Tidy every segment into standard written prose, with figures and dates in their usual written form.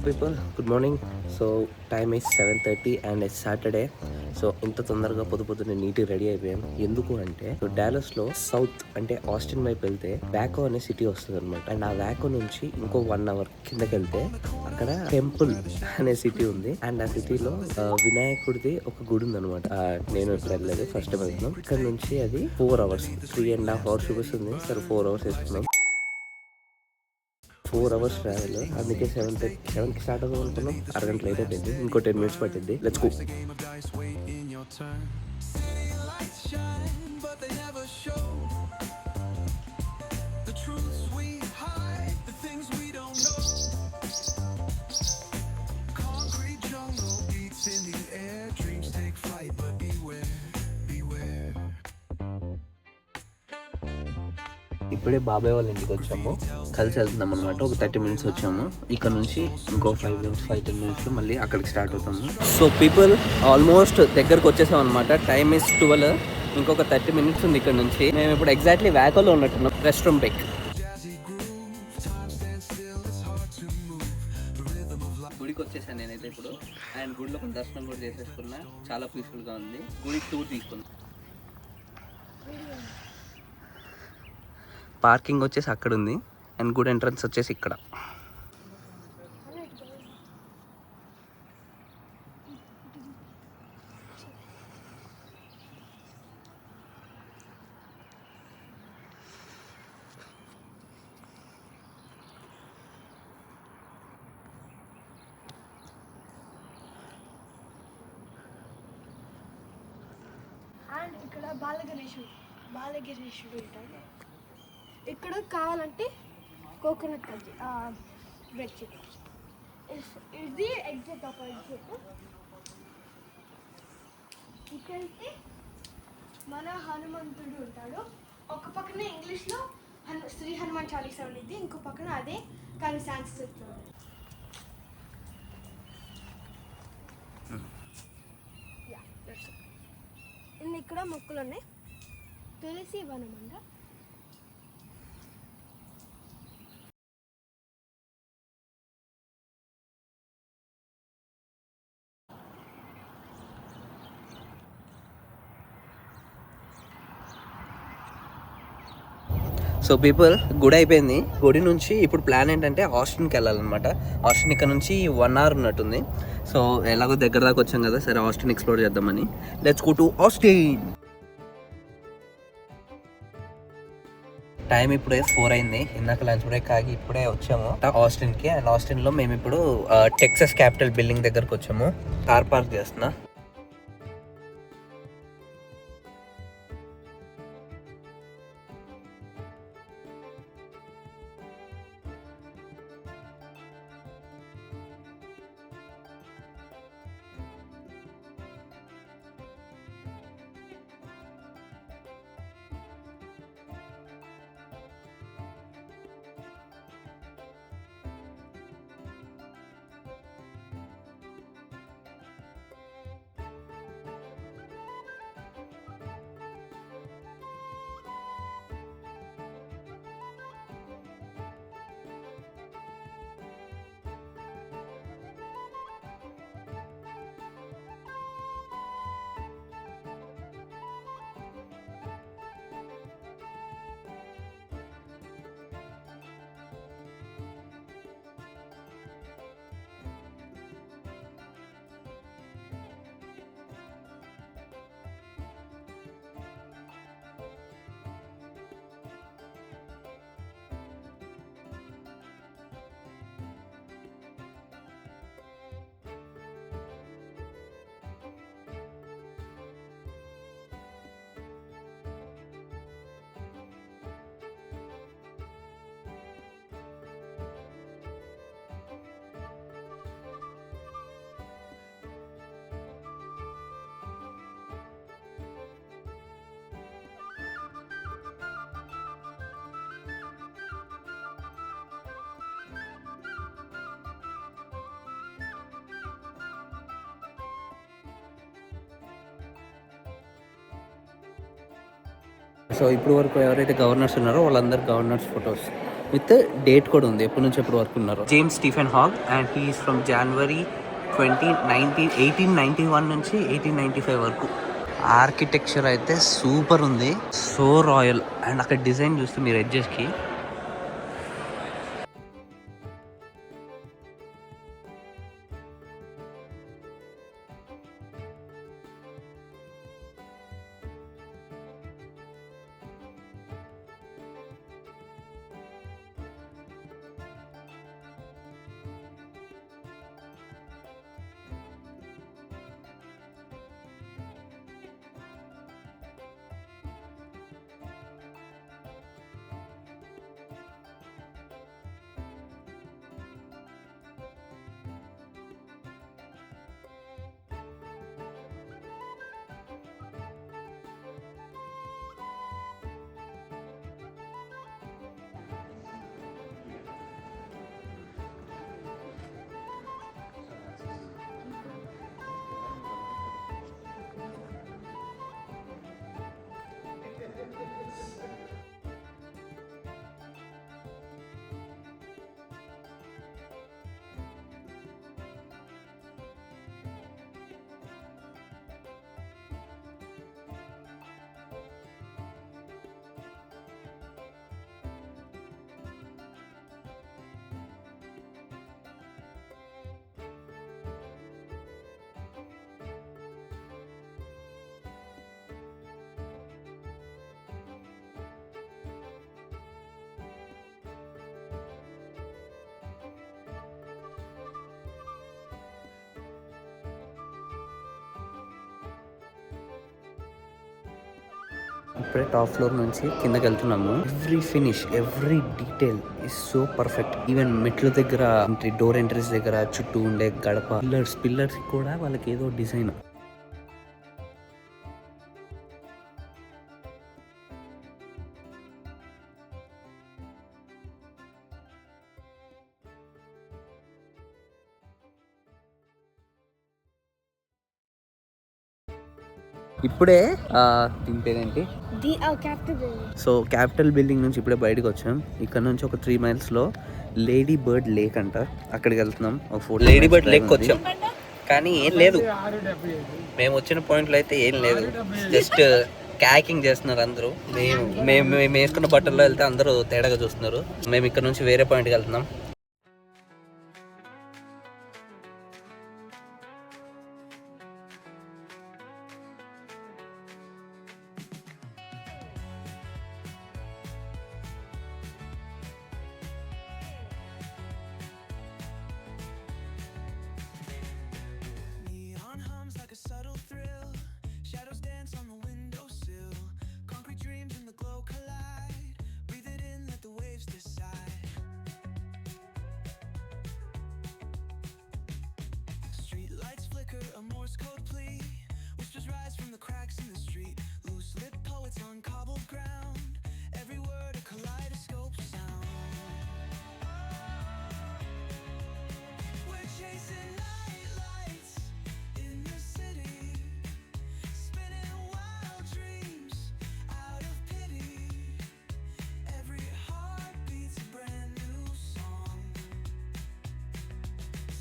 People good morning. So time is 7:30 and it's Saturday. So ఇంత తొందరగా పొద్దున్నే నీట్గా రెడీ అయిపోయాను. ఎందుకు అంటే డాలస్ లో సౌత్ అంటే ఆస్టిన్ వైపు వెళ్తే వ్యాకో అనే సిటీ వస్తుంది అనమాట. అండ్ ఆ వ్యాకో నుంచి ఇంకో 1 hour కిందకి వెళ్తే అక్కడ టెంపుల్ అనే సిటీ ఉంది. అండ్ ఆ సిటీలో వినాయకుడిది ఒక గుడి ఉంది అనమాట. నేను ఇప్పుడు వెళ్ళలేదు, ఫస్ట్ టైం వెళ్తున్నాం. ఇక్కడ నుంచి అది 4 hours, 3.5 hours చూపిస్తుంది. సరే 4 hours వేసుకున్నాం. 4 hours ట్రావెల్. అందుకే 7:30 స్టార్ట్ అవుదాం అనుకున్నాం. అరగంట లేట్ అయిపోయింది. ఇంకో 10 minutes పట్టింది. Let's go. ఇప్పుడే బాబాయ్ వాళ్ళ ఇంటికి వచ్చాము, కలిసి వెళ్తున్నాం అనమాట. ఒక 30 minutes వచ్చాము. ఇక్కడ నుంచి ఇంకో 5-10 minutes మళ్ళీ అక్కడికి స్టార్ట్ అవుతాము. సో పీపుల్ ఆల్మోస్ట్ దగ్గరకు వచ్చేసాం అనమాట. Time is 12. ఇంకొక 30 minutes ఉంది ఇక్కడ నుంచి. మేము ఇప్పుడు ఎగ్జాక్ట్లీ వ్యాకోలో ఉన్నట్టున్నాం. Rest room break. గుడికి వచ్చేసాను నేనైతే ఇప్పుడు. అండ్ గుడిలో కొంత దర్శనం కూడా చేసేసుకున్నా. చాలా పీస్ఫుల్గా ఉంది. గుడికి టూర్ తీసుకున్నా. పార్కింగ్ వచ్చేసి అక్కడ ఉంది. అండ్ గుడ్ ఎంట్రన్స్ వచ్చేసి ఇక్కడ. అండ్ ఇక్కడ బాలగిరీషుడు ఉంటాడు. ఇక్కడ కావాలంటే కోకోనట్ కజ్జి బ్రెడ్ చికెన్. ఇది ఎగ్జాక్ట్ ఆపోజిట్. ఇక్కడైతే మన హనుమంతుడు ఉంటాడు. ఒక పక్కన ఇంగ్లీష్లో శ్రీ హనుమాన్ చాలీసా ఉండిద్ది, ఇంకో పక్కన అదే కానీ సాంస్క్రిట్లో. ఇక్కడ మొక్కలు ఉన్నాయి. తులసి వనం అంట. సో పీపుల్ గుడి అయిపోయింది. గుడి నుంచి ఇప్పుడు ప్లాన్ ఏంటంటే ఆస్టిన్కి వెళ్ళాలన్నమాట. ఆస్టిన్ ఇక్కడ నుంచి 1 hour ఉన్నట్టుంది. సో ఎలాగో దగ్గర దాకా వచ్చాం కదా, సరే ఆస్టిన్ ఎక్స్ప్లోర్ చేద్దామని. Let's go to Austin. Time ఇప్పుడే 4 అయింది. ఇందాక లంచ్ బ్రేక్ ఆగి ఇప్పుడే వచ్చాము ఆస్టిన్కి. అండ్ ఆస్టిన్లో మేము ఇప్పుడు టెక్సస్ క్యాపిటల్ బిల్డింగ్ దగ్గరకు వచ్చాము. కార్ పార్క్ చేస్తున్నా. సో ఇప్పుడు వరకు ఎవరైతే గవర్నర్స్ ఉన్నారో వాళ్ళందరూ గవర్నర్స్ ఫొటోస్. విత్ డేట్ కూడా ఉంది, ఎప్పటి నుంచి ఎప్పటి వరకు ఉన్నారు. James Stephen Hogg and he's from జనవరి 1891 నుంచి 1895 వరకు. ఆర్కిటెక్చర్ అయితే సూపర్ ఉంది, సో రాయల్. అండ్ అక్కడ డిజైన్ చూస్తే మీరు ఎడ్జెస్కి ఇప్పుడే టాప్ ఫ్లోర్ నుంచి కిందకి వెళ్తున్నాము. Every finish, every detail is so perfect. Even మెట్ల దగ్గర, డోర్ ఎంట్రీస్ దగ్గర చుట్టూ ఉండే గడప, పిల్లర్స్ కూడా వాళ్ళకి ఏదో డిజైన్. ఇప్పుడే దీని పేరేంటి, సో క్యాపిటల్ బిల్డింగ్ నుంచి ఇప్పుడే బయటకు వచ్చాం. ఇక్కడ నుంచి ఒక 3 miles లేడీ బర్డ్ లేక్ అంట, అక్కడికి వెళ్తున్నాం. లేడీ బర్డ్ లేక్ వచ్చాం కానీ ఏం లేదు, మేము వచ్చిన పాయింట్లో అయితే ఏం లేదు. జస్ట్ క్యాకింగ్ చేస్తున్నారు అందరూ. మేము వేసుకున్న బట్టల్లో వెళ్తే అందరూ తేడాగా చూస్తున్నారు. మేము ఇక్కడ నుంచి వేరే పాయింట్కి వెళ్తున్నాం. A Morse code plea, whispers rise from the cracks in the street. Loose lit poets on cobbled ground, every word a kaleidoscope sound. We're chasing night lights in the city, spinning wild dreams out of pity. Every heart beats a brand new song.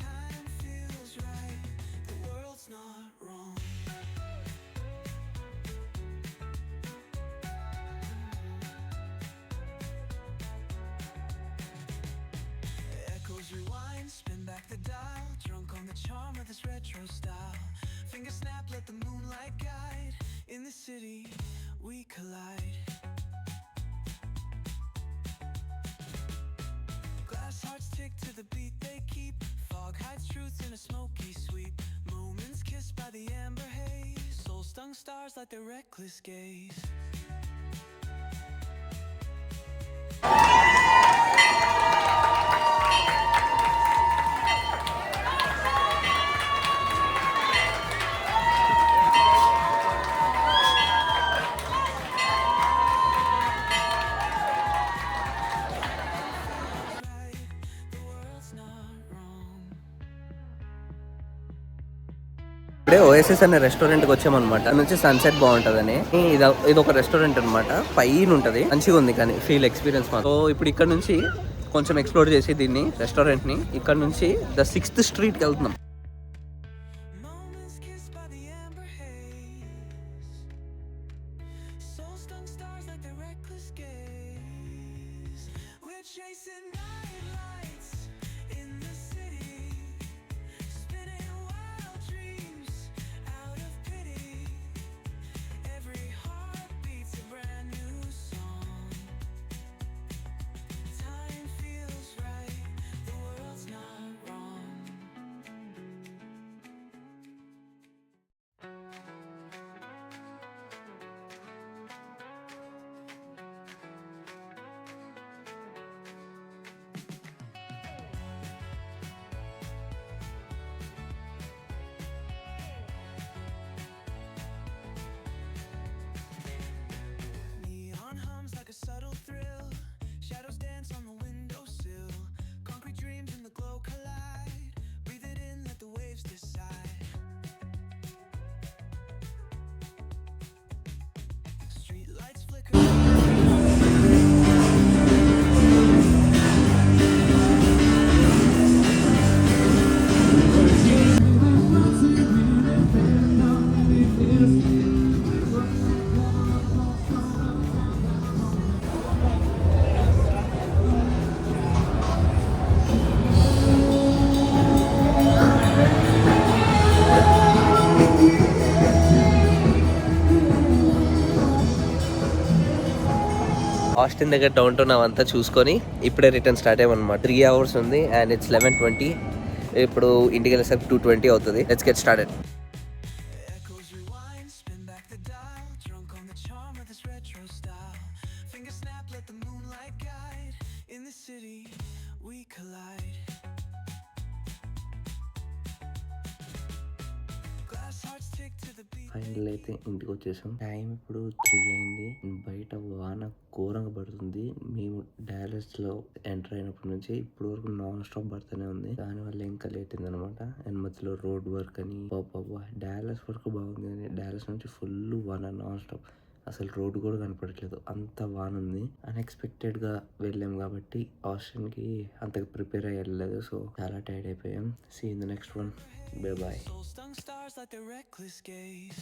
Time feels right, the world's not wrong. Echoes rewind, spin back the dial, drunk on the charm of this retro style. Finger snap, let the moonlight guide. In the city, we collide. Glass hearts tick to the beat they keep. Fog hides truth in a smoky sweep. Moments kissed by the amber haze. Soul-stung stars like their reckless gaze. ఇప్పుడే OSS అనే రెస్టారెంట్కి వచ్చామన్నమాట. అక్కడ నుంచి sunset బాగుంటుందని. ఇది ఒక restaurant అనమాట, పైన ఉంటుంది, మంచిగా ఉంది కానీ ఫీల్ ఎక్స్పీరియన్స్ మాత్రం. సో ఇప్పుడు ఇక్కడ నుంచి కొంచెం ఎక్స్ప్లోర్ చేసి దీన్ని రెస్టారెంట్ని, ఇక్కడ నుంచి ద 6th స్ట్రీట్కి వెళ్తున్నాం. Moments kissed by the amber haze. Soul-stung stars like their reckless gaze. We're chasing night lights in the city, spinning wild dreams out of pity. Every heart beats a brand new song. Time feels right, the world's not wrong. Neon hums like a subtle thrill. Shadows dance on the windowsill. Concrete dreams in the glow collide. Breathe it in, let the waves decide. Street lights flicker. Austin దగ్గర down town అవంతా చూసుకొని ఇప్పుడే return start అయ్యామన్నమాట. 3 hours ఉంది and it's 11:20. ఇప్పుడు ఇంటికి వెళ్ళేసరికి 2:20 అవుతుంది. Let's get started. Echoes rewind, spin back the dial. Drunk on the charm of this retro style. Finger snap, let the moonlight guide. In the city, we collide. Glass hearts tick to the beat. Final అయితే ఇంటికి వచ్చేసాం. Time ఇప్పుడు 3 అయింది. బయట వాన ఘోరంగా పడుతుంది. మేము డాలస్ లో ఎంటర్ అయినప్పటి నుంచి ఇప్పుడు వరకు నాన్ స్టాప్ పడుతూనే ఉంది. దానివల్ల ఇంకా లేట్ అయింది అనమాట. అండ్ మధ్యలో రోడ్ వర్క్ అని డాలస్ వరకు బాగుంది కానీ డాలస్ నుంచి ఫుల్ వాన నాన్ స్టాప్. అసలు రోడ్డు కూడా కనపడట్లేదు, అంత వాన ఉంది. అన్ఎక్స్పెక్టెడ్ గా వెళ్ళాం కాబట్టి ఆస్టిన్ కి అంతగా ప్రిపేర్ అయ్యి వెళ్ళలేదు. సో చాలా టైర్డ్ అయిపోయాం. See in the next one. Bye bye. Soul-stung stars like their reckless gaze.